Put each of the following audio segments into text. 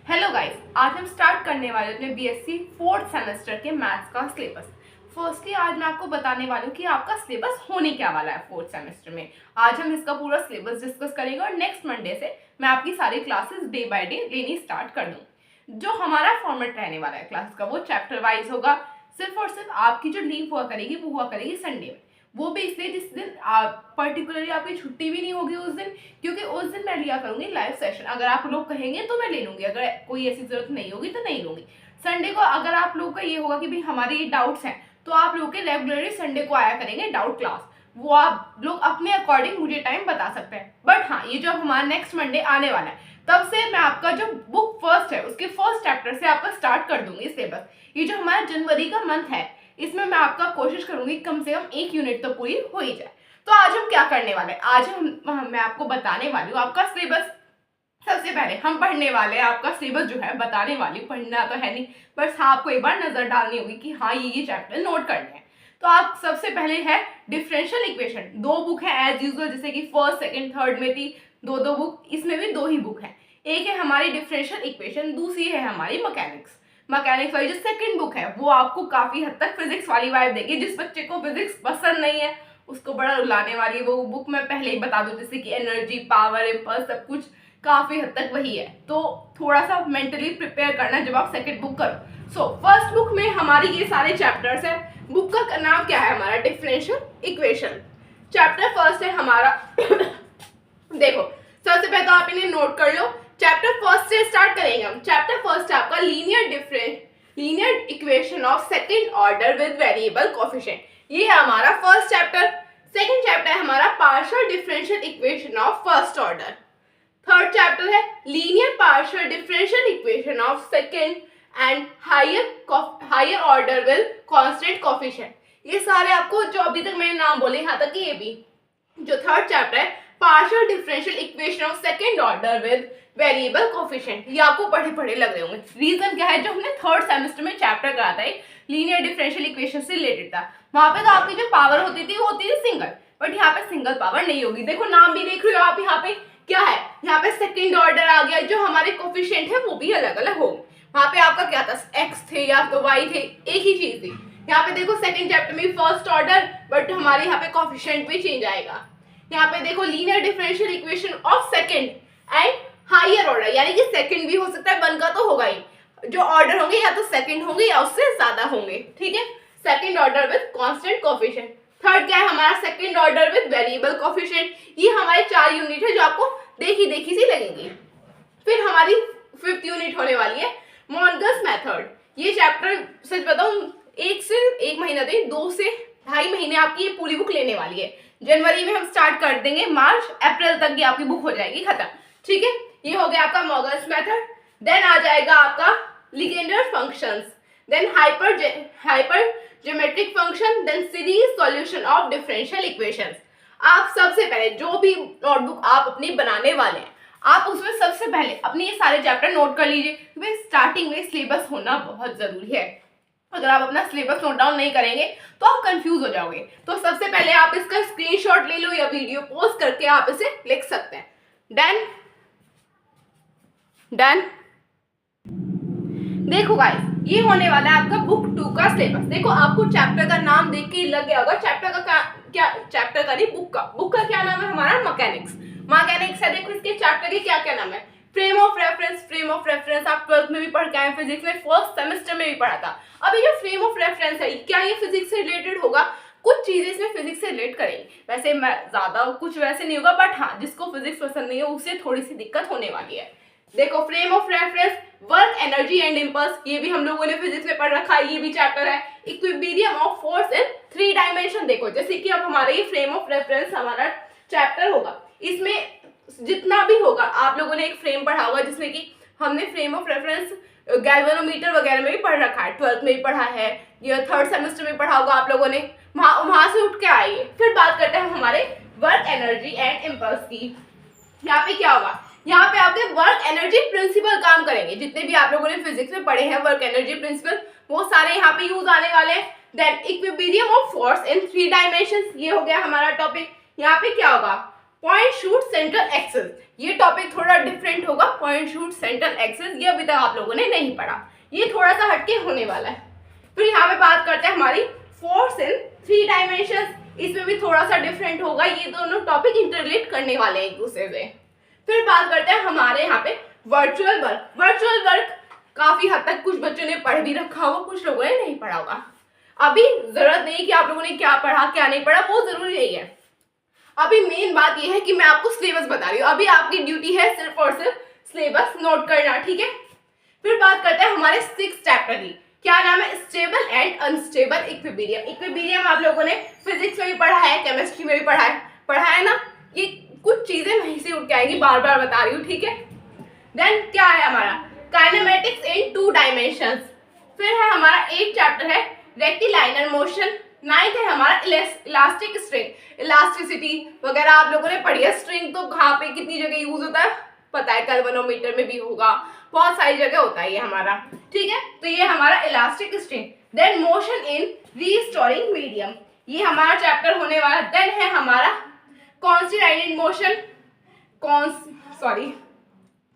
Hello guys, आज हम start करने वाले अपने बीएससी फोर्थ सेमेस्टर के मैथ्स का सिलेबस। फर्स्टली आज मैं आपको बताने वाली हूँ कि आपका सिलेबस होने क्या वाला है फोर्थ सेमेस्टर में। आज हम इसका पूरा सिलेबस डिस्कस करेंगे और नेक्स्ट मंडे से मैं आपकी सारी क्लासेस डे बाय डे लेनी स्टार्ट कर दूँ। जो हमारा फॉर्मेट रहने वाला है क्लास का वो चैप्टर वाइज होगा। सिर्फ और सिर्फ आपकी जो लीव हुआ करेगी वो हुआ करेगी संडे में, वो भी इसलिए जिस दिन पर्टिकुलरली आपकी छुट्टी भी नहीं होगी उस दिन, क्योंकि उस दिन मैं लिया करूंगी लाइव सेशन। अगर आप लोग कहेंगे तो मैं ले लूंगी, अगर कोई ऐसी जरूरत नहीं होगी तो नहीं लूंगी। संडे को अगर आप लोग का ये होगा कि भाई हमारे ये डाउट्स हैं तो आप लोग के रेगुलरली संडे को आया करेंगे डाउट क्लास, वो आप लोग अपने अकॉर्डिंग मुझे टाइम बता सकते हैं। बट हाँ, ये जो हमारा नेक्स्ट मंडे आने वाला है तब से मैं आपका जो बुक फर्स्ट है उसके फर्स्ट चैप्टर से आपका स्टार्ट कर दूंगी सिलेबस। ये जो हमारा जनवरी का मंथ है इसमें मैं आपका कोशिश करूंगी कम से कम एक यूनिट तो पूरी हो ही जाए। तो आज हम क्या करने वाले हैं, आज मैं आपको बताने वाली हूँ आपका सिलेबस। सबसे पहले हम पढ़ने वाले हैं आपका सिलेबस जो है, बताने वाली, पढ़ना तो है नहीं, बस हाँ आपको एक बार नजर डालनी होगी कि हाँ ये चैप्टर नोट करने हैं। तो आप सबसे पहले है डिफरेंशियल इक्वेशन। दो बुक है एज यूजुअल, जैसे कि फर्स्ट सेकंड थर्ड में थी दो बुक, इसमें भी दो ही बुक है। एक है हमारी डिफरेंशियल इक्वेशन, दूसरी है हमारी मैकेनिक्स। मैकेनिक्स वाली जो सेकंड बुक है वो आपको काफी हद तक फिजिक्स वाली वाइब देगी। जिस बच्चे को फिजिक्स पसंद नहीं है उसको बड़ा रुलाने वाली है वो बुक, मैं पहले ही बता दूं, जैसे कि एनर्जी, पावर, इम्पल्स, सब कुछ काफी हद तक वही है। तो थोड़ा सा मेंटली प्रिपेयर करना जब आप सेकंड बुक करो। सो फर्स्ट बुक में हमारी ये सारे चैप्टर्स है। बुक का नाम क्या है हमारा, डिफरेंशियल इक्वेशन। चैप्टर फर्स्ट है हमारा देखो, सबसे पहले तो आप इन्हें नोट कर लो। चैप्टर फर्स्ट से स्टार्ट करेंगे हम। चैप्टर फर्स्ट है आपका linear equation of second order with variable coefficient. ये है हमारा फर्स्ट चैप्टर। सेकंड चैप्टर है हमारा partial differential equation of first order. Third chapter है linear partial differential equation of second and higher order with constant coefficient. ये सारे आपको जो अभी तक मैंने नाम बोले यहाँ तक, ये भी जो थर्ड चैप्टर है partial differential equation of second order with variable coefficient, ये आपको पढ़े पढ़े लग रहे होंगे। रीजन क्या है, जो हमने थर्ड सेमेस्टर में चैप्टर करा था लीनियर डिफरेंशियल इक्वेशन से रिलेटेड था, वहां पे तो आपकी जो पावर होती थी वो होती थी सिंगल, बट यहाँ पे सिंगल पावर नहीं होगी। देखो नाम भी देख रहे हो आप, यहाँ पे क्या है, यहाँ पे सेकंड ऑर्डर आ गया, जो हमारे कोएफिशिएंट है वो भी अलग अलग होंगे। वहां पे आपका क्या था, एक्स थे या तो वाई थे, एक ही चीज थी। यहाँ पे देखो सेकंड चैप्टर में फर्स्ट ऑर्डर, बट हमारे यहाँ पे कोएफिशिएंट भी चेंज आएगा। यहाँ पे देखो linear differential equation of second and higher order, यानी कि सेकंड भी हो सकता है, वन का तो होगा ही, जो ऑर्डर होंगे या तो सेकंड होंगे या उससे ज्यादा होंगे, ठीक है। Second order with constant coefficient. Third क्या है हमारा, second order with variable coefficient. ये हमारे 4 यूनिट है जो आपको देखी देखी सी लगेंगी। फिर हमारी फिफ्थ यूनिट होने वाली है मॉर्गन्स मेथड। ये चैप्टर सच बताऊं एक महीना नहीं, 2 से 2.5 महीने आपकी ये पूरी बुक लेने वाली है। जनवरी में हम स्टार्ट कर देंगे, मार्च अप्रैल तक की आपकी बुक हो जाएगी खत्म, ठीक है। ये हो गया आपका मॉर्गन्स मेथड। देन आ जाएगा आपका Legendre functions, then hypergeometric function, then series solution of differential equations. आप सबसे पहले जो भी नोटबुक आप अपनी बनाने वाले हैं, आप उसमें सबसे पहले अपने ये सारे चैप्टर नोट कर लीजिए, क्योंकि स्टार्टिंग में सिलेबस होना बहुत जरूरी है। अगर आप अपना सिलेबस नोट डाउन नहीं करेंगे तो आप कंफ्यूज हो जाओगे। तो सबसे पहले आप इसका स्क्रीनशॉट ले लो या वीडियो पॉज करके आप इसे लिख सकते हैं। डन। देखो गाइस, ये होने वाला है आपका बुक 2 का सिलेबस। देखो आपको चैप्टर का नाम देख के लग गया होगा चैप्टर का क्या चैप्टर का नहीं, बुक का क्या नाम है हमारा, मैकेनिक्स है। देखो इसके चैप्टर के क्या क्या नाम है, फ्रेम ऑफ रेफरेंस आप 12th में भी पढ़ के आए, फिजिक्स में फर्स्ट सेमेस्टर में भी पढ़ा था। अभी जो फ्रेम ऑफ रेफरेंस है, क्या ये फिजिक्स से रिलेटेड होगा, कुछ चीजें इसमें फिजिक्स से रिलेट करेंगे। वैसे ज्यादा कुछ वैसे नहीं होगा, बट हाँ जिसको फिजिक्स पसंद नहीं है उससे थोड़ी सी दिक्कत होने वाली है। देखो frame of reference, work, energy and impulse, ये भी हम लोगों ने फिजिक्स में पढ़ रखा है, ये भी चैप्टर है। Equilibrium of force in 3 dimension. देखो जैसे कि अब हमारा ये फ्रेम ऑफ रेफरेंस हमारा चैप्टर होगा, इसमें जितना भी होगा आप लोगों ने एक फ्रेम पढ़ा होगा, जिसमें कि हमने फ्रेम ऑफ रेफरेंस गैल्वेनोमीटर वगैरह में भी पढ़ रखा है, 12th में भी पढ़ा है, या थर्ड सेमेस्टर में पढ़ा होगा आप लोगों ने, वहां से उठ के आइए। फिर बात करते हैं हमारे वर्क, एनर्जी एंड इंपल्स की। यहाँ पे क्या होगा, यहाँ पे आपके वर्क एनर्जी प्रिंसिपल काम करेंगे, जितने भी आप लोगों ने फिजिक्स में पढ़े हैं वर्क एनर्जी प्रिंसिपल, वो सारे यहाँ पे यूज आने वाले हैं। Then equilibrium of force in 3 dimensions, ये हो गया हमारा टॉपिक। यहाँ पे क्या होगा, पॉइंट शूट सेंट्रल एक्सेस, ये टॉपिक थोड़ा डिफरेंट होगा। पॉइंट शूट सेंट्रल एक्सेस ये अभी तक आप लोगों ने नहीं पढ़ा, ये थोड़ा सा हटके होने वाला है। फिर यहाँ पे बात करते हैं हमारी फोर्स इन 3 डायमेंशन, इसमें भी थोड़ा सा डिफरेंट होगा, ये दोनों टॉपिक इंटरलेट करने वाले हैं एक दूसरे से। फिर बात करते हैं हमारे यहाँ पे वर्चुअल वर्क। वर्चुअल वर्क काफी हद तक कुछ बच्चों ने पढ़ भी रखा होगा, कुछ लोगों ने नहीं पढ़ा होगा। अभी जरूरत नहीं कि आप लोगों ने क्या पढ़ा क्या नहीं पढ़ा, वो जरूरी नहीं है। अभी मेन बात ये है कि मैं आपको सिलेबस बता रही हूँ। अभी आपकी ड्यूटी है सिर्फ और सिर्फ सिलेबस नोट करना, ठीक है। फिर बात करते हैं हमारे 6 चैप्टर की, क्या नाम है, stable and unstable equilibrium. Equilibrium आप लोगों ने फिजिक्स में भी पढ़ा है, केमिस्ट्री में भी पढ़ा है ना। ये कुछ चीजें वहीं से उठ के आएंगी, बार बार बता रही हूँ, ठीक है। देन क्या है हमारा काइनेमेटिक्स इन 2 डायमेंशंस। फिर है हमारा 8 चैप्टर है रेक्टिलाइनर मोशन। 9th है हमारा इलास्टिक स्ट्रिंग, इलास्टिसिटी वगैरह आप लोगों ने पढ़ी है। स्ट्रिंग तो कहाँ पे कितनी जगह यूज होता है पता है, कैल्वेनोमीटर में भी होगा, बहुत सारी जगह होता है ये हमारा, ठीक है। तो ये हमारा elastic string. Then motion in restoring medium, ये हमारा चैप्टर होने वाला। देन है हमारा कॉन्स्टेंटाइन मोशन,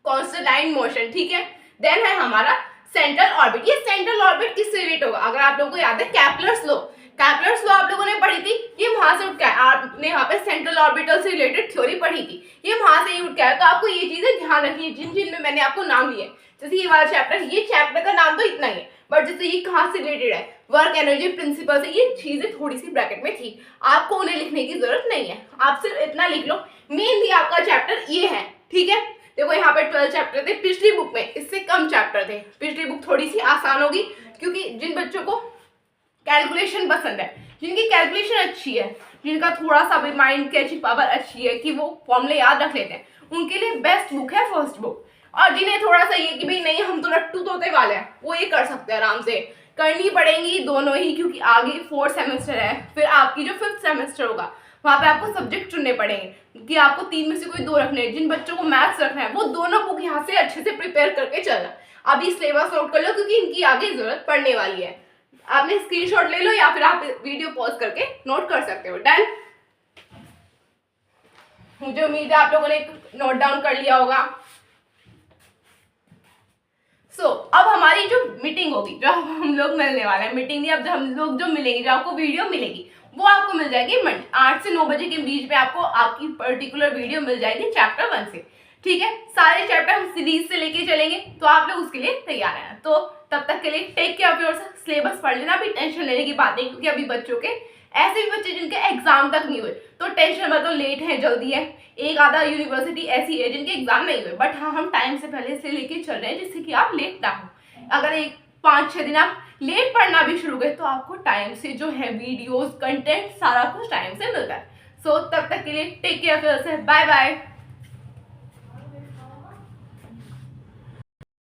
कॉन्स्टेंटाइन मोशन, ठीक है। देन है हमारा सेंट्रल ऑर्बिट। ये सेंट्रल ऑर्बिट किससे रिलेट होगा, अगर आप लोगों को याद है कैप्लर्स लॉ, कैप्लर्स लॉ आप लोगों ने पढ़ी थी, ये वहां से उठ के आपने यहाँ पे सेंट्रल ऑर्बिटल से रिलेटेड थ्योरी पढ़ी थी, ये वहां से ही उठ के आया। तो आपको ये चीजें ध्यान रखनी है जिन जिन में मैंने आपको नाम लिए। जैसे ये वाला चैप्टर, ये चैप्टर का नाम तो इतना ही है, बट जैसे ये कहाँ से रिलेटेड है, वर्क एनर्जी प्रिंसिपल से, ये चीजें थोड़ी सी ब्रैकेट में थी, आपको उन्हें लिखने की जरूरत नहीं है, आप सिर्फ इतना लिख लो। मेनली आपका चैप्टर ये है, ठीक है। देखो यहाँ पे 12 चैप्टर थे, पिछली बुक में इससे कम चैप्टर थे। पिछली बुक थोड़ी सी आसान होगी, क्योंकि जिन बच्चों को कैलकुलेशन पसंद है, जिनकी कैलकुलेशन अच्छी है, जिनका थोड़ा सा भी माइंड कैचिंग पावर अच्छी है कि वो फॉर्मूले याद रख लेते हैं, उनके लिए बेस्ट बुक है फर्स्ट बुक। और जिन्हें थोड़ा सा ये कि भाई नहीं हम तो लट्टू तोते वाले हैं, वो ये कर सकते हैं, आराम से करनी पड़ेंगी दोनों ही, क्योंकि आगे 4th सेमेस्टर है। फिर आपकी जो 5th सेमेस्टर होगा वहाँ पे आपको सब्जेक्ट चुनने पड़ेंगे कि आपको 3 में से कोई 2 रखने हैं। जिन बच्चों को मैथ्स रखना है वो दोनों बुक यहाँ से अच्छे से प्रिपेयर करके चलना। अभी सिलेबस नोट कर लो, क्योंकि इनकी आगे जरूरत पड़ने वाली है। आपने स्क्रीनशॉट ले लो या फिर आप वीडियो पॉज करके नोट कर सकते हो। डन, मुझे उम्मीद है आप लोगों ने नोट डाउन कर लिया होगा। अब हमारी जो मीटिंग होगी, जो हम लोग मिलने वाले हैं, मीटिंग नहीं, अब जो हम लोग जो मिलेंगे, जो आपको वीडियो मिलेगी वो आपको मिल जाएगी मंडे 8 से 9 बजे के बीच में। आपको आपकी पर्टिकुलर वीडियो मिल जाएगी चैप्टर 1 से, ठीक है। सारे चैप्टर हम सीरीज से लेके चलेंगे, तो आप लोग उसके लिए तैयार हैं। तो तब तक के लिए take care of yourself, syllabus पढ़ लेना, अभी टेंशन लेने की बात नहीं, क्योंकि अभी बच्चों के ऐसे भी बच्चे जिनके एग्जाम तक नहीं हुए, तो टेंशन मत लो, लेट है जल्दी है। एक आधा यूनिवर्सिटी ऐसी है जिनके एग्जाम नहीं हुए, बट हाँ हम टाइम से पहले से लेके चल रहे हैं, जिससे कि आप लेट ना हो। अगर एक 5-6 दिन आप लेट पढ़ना भी शुरू करें, तो आपको टाइम से जो है वीडियोस कंटेंट सारा कुछ टाइम से मिलता है। तब तक के लिए take care of yourself, bye bye.